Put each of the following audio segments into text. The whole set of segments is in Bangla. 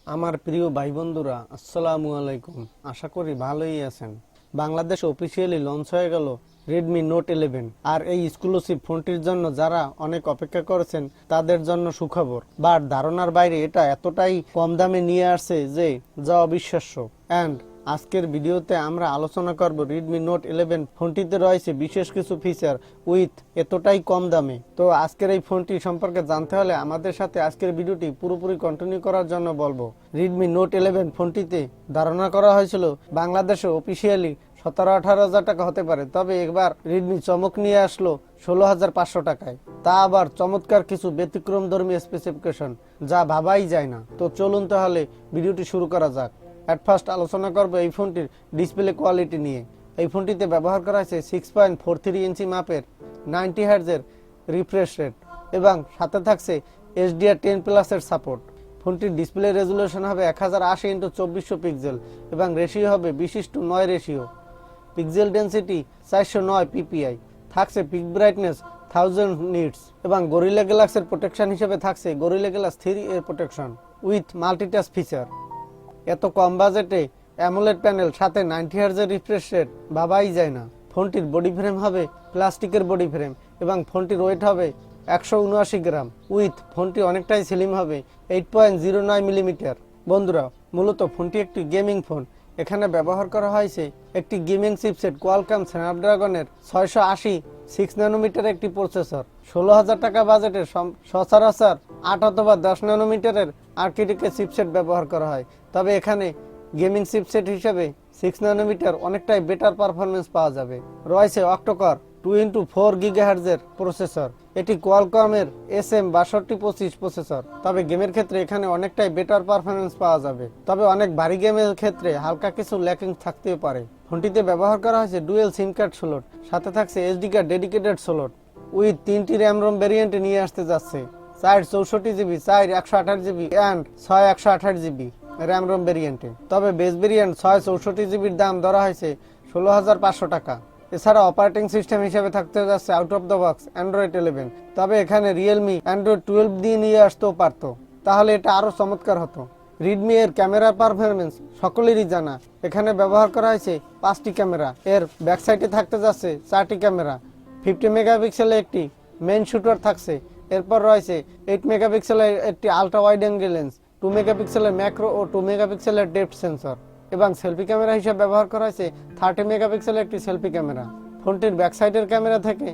আমার প্রিয় ভাই বন্ধুরা, আসসালামু আলাইকুম। আশা করি ভালোই আছেন। বাংলাদেশ অফিসিয়ালি লঞ্চ হয়ে গেল রেডমি নোট 11। আর এই এক্সক্লুসিভ ফোনটির জন্য যারা অনেক অপেক্ষা করেছেন তাদের জন্য সুখবর। বাট ধারণার বাইরে এটা এতটাই কম দামে নিয়ে আসছে যে যা অবিশ্বাস্য। অ্যান্ড আজকের ভিডিওতে আমরা আলোচনা করব রেডমি নোট 11 ফোনটিতে রয়েছে বিশেষ কিছু ফিচার উইথ এতটাই কম দামে। তো আজকের এই ফোনটি সম্পর্কে জানতে হলে আমাদের সাথে আজকের ভিডিওটি পুরোপুরি কন্টিনিউ করার জন্য বলবো। রেডমি নোট 11 ফোনটিতে ধারণা করা হয়েছিল বাংলাদেশে অফিসিয়ালি 17-18 হাজার টাকা হতে পারে, তবে একবার রেডমি চমক নিয়ে আসলো 16,500 টাকায়। তা আবার চমৎকার কিছু ব্যতিক্রমধর্মী স্পেসিফিকেশন, যা ভাবাই যায় না। তো চলুন তাহলে ভিডিওটি শুরু করা যাক। অ্যাট ফার্স্ট আলোচনা করবো এই ফোনটির ডিসপ্লে কোয়ালিটি নিয়ে। এই ফোনটিতে ব্যবহার করা হয়েছে 6.43 ইঞ্চি মাপের 90 হার্টজের রিফ্রেশ রেট এবং সাথে থাকছে HDR10+ এর সাপোর্ট। ফোনটির ডিসপ্লে রেজুলেশন হবে 1080x2400 পিক্সেল এবং রেশিও হবে 20:9 রেশিও। Pixel density 409 ppi। থাকছে পিক ব্রাইটনেস 1000 নিটস এবং গরিলা গ্লাসের প্রোটেকশন হিসেবে থাকছে গরিলা গ্লাস 3 এর প্রোটেকশন উইথ মাল্টিটাচ ফিচার। এত কম বাজেটে অ্যামোলেড প্যানেল সাথে 90 হার্টজের রিফ্রেশ রেট ভাবাই যায় না। ফোনটির বডি ফ্রেম হবে প্লাস্টিকের বডি ফ্রেম এবং ফোনটির ওয়েট হবে 179 গ্রাম উইথ ফোনটি অনেকটাই স্লিম হবে 8.09 মিলিমিটার। বন্ধুরা, মূলত ফোনটি একটি গেমিং ফোন। এখানে ব্যবহার করা হয়েছে একটি গেমিং চিপসেট কোয়ালকম স্ন্যাপড্রাগনের 680 6 ন্যানোমিটার একটি প্রসেসর। 16,000 টাকা বাজেটের সচরাচর 8 অথবা 10 ন্যানোমিটারের আর্কিটেকচার চিপসেট ব্যবহার করা হয়, তবে এখানে গেমিং চিপসেট হিসেবে 6 ন্যানোমিটার অনেকটাই বেটার পারফরমেন্স পাওয়া যাবে। রয়েছে অক্টোকর 2x4 গিগাহার্টজের প্রসেসর। এটি কোয়ালকমের SM6225 প্রসেসর, তবে গেমের ক্ষেত্রে এখানে অনেকটাই বেটার পারফরমেন্স পাওয়া যাবে। তবে অনেক ভারী গেমের ক্ষেত্রে হালকা কিছু ল্যাকিং থাকতেও পারে। ফোনটিতে ব্যবহার করা হয়েছে ডুয়েল সিম কার্ড স্লট, সাথে থাকছে SD card dedicated slot with 3টি র্যাম রোম ভ্যারিয়েন্টে নিয়ে আসতে যাচ্ছে। 4 64GB, 4 128GB and 6 128GB RAM ROM ভ্যারিয়েন্টে। তবে বেস ভ্যারিয়েন্ট 6 64GBর দাম ধরা হয়েছে 16,500 টাকা। এছাড়া অপারেটিং সিস্টেম হিসেবে থাকতে যাচ্ছে out of the box Android 11। তবে এখানে রিয়েলমি অ্যান্ড্রয়েড 12 দিয়ে নিয়ে আসতেও পারতো, তাহলে এটা আরও চমৎকার হতো। রেডমি এর ক্যামেরা পারফরমেন্স সকলেরই জানা। এখানে ব্যবহার করা হয়েছে 5টি ক্যামেরা। এর ব্যাক সাইডে থাকতে যাচ্ছে 4টি ক্যামেরা। 50 মেগাপিক্সেলের একটি মেইন শুটার থাকছে। এরপর রয়েছে 8 মেগাপিক্সেলের একটি আলট্রা ওয়াইড অ্যাঙ্গেল লেন্স, 2 মেগাপিক্সেলের ম্যাক্রো ও 2 মেগাপিক্সেলের ডেপথ সেন্সর এবং সেলফি ক্যামেরা হিসেবে ব্যবহার করা হয়েছে 30 মেগাপিক্সেলের একটি সেলফি ক্যামেরা। ফোনটির ব্যাক সাইডের ক্যামেরা থেকে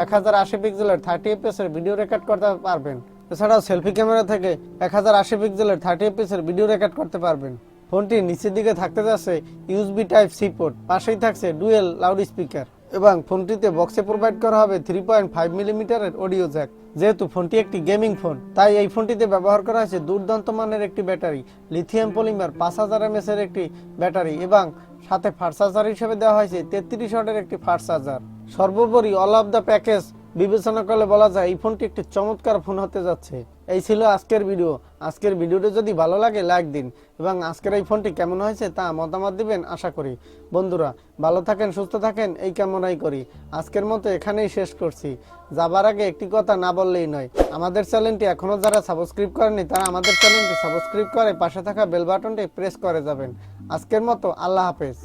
1080 পিক্সেলের 30 fps এর ভিডিও রেকর্ড করতে পারবেন। এছাড়াও সেলফি ক্যামেরা থেকে 1080 পিক্সেলের 30 fps এর ভিডিও রেকর্ড করতে পারবেন। ফোনটির নিচের দিকে থাকতে যাচ্ছে USB টাইপ সি পোর্ট, পাশেই থাকছে ডুয়েল লাউড স্পিকার এবং ফোনটিতে বক্সে প্রোভাইড করা হবে 3.5 মিলিমিটারের অডিও জ্যাক। যেহেতু ফোনটি একটি গেমিং ফোন, তাই এই ফোনটিতে ব্যবহার করা হয়েছে দুর্দান্ত মানের একটি ব্যাটারি, লিথিয়াম পলিমার 5000 mAh এর একটি ব্যাটারি এবং সাথে ফাস্ট চার্জার হিসেবে দেওয়া হয়েছে 33 ওয়াটের একটি ফাস্ট চার্জার। সর্বোপরি অল অফ দ্য প্যাকেজ বিবেচনা করলে বলা যায় এই ফোনটি একটি চমৎকার ফোন হতে যাচ্ছে। এই ছিল আজকের ভিডিও। আজকের ভিডিওটি যদি ভালো লাগে লাইক দিন এবং আজকের এই ফোনটি কেমন হয়েছে তা মতামত দিবেন আশা করি। বন্ধুরা, ভালো থাকেন, সুস্থ থাকেন, এই কামনাই করি। আজকের মতো এখানেই শেষ করছি। যাবার আগে একটি কথা না বললেই নয়, আমাদের চ্যানেলটি এখনো যারা সাবস্ক্রাইব করেনি তারা আমাদের চ্যানেলটি সাবস্ক্রাইব করে পাশে থাকা বেল বাটনটি প্রেস করে যাবেন। আজকের মতো আল্লাহ হাফেজ।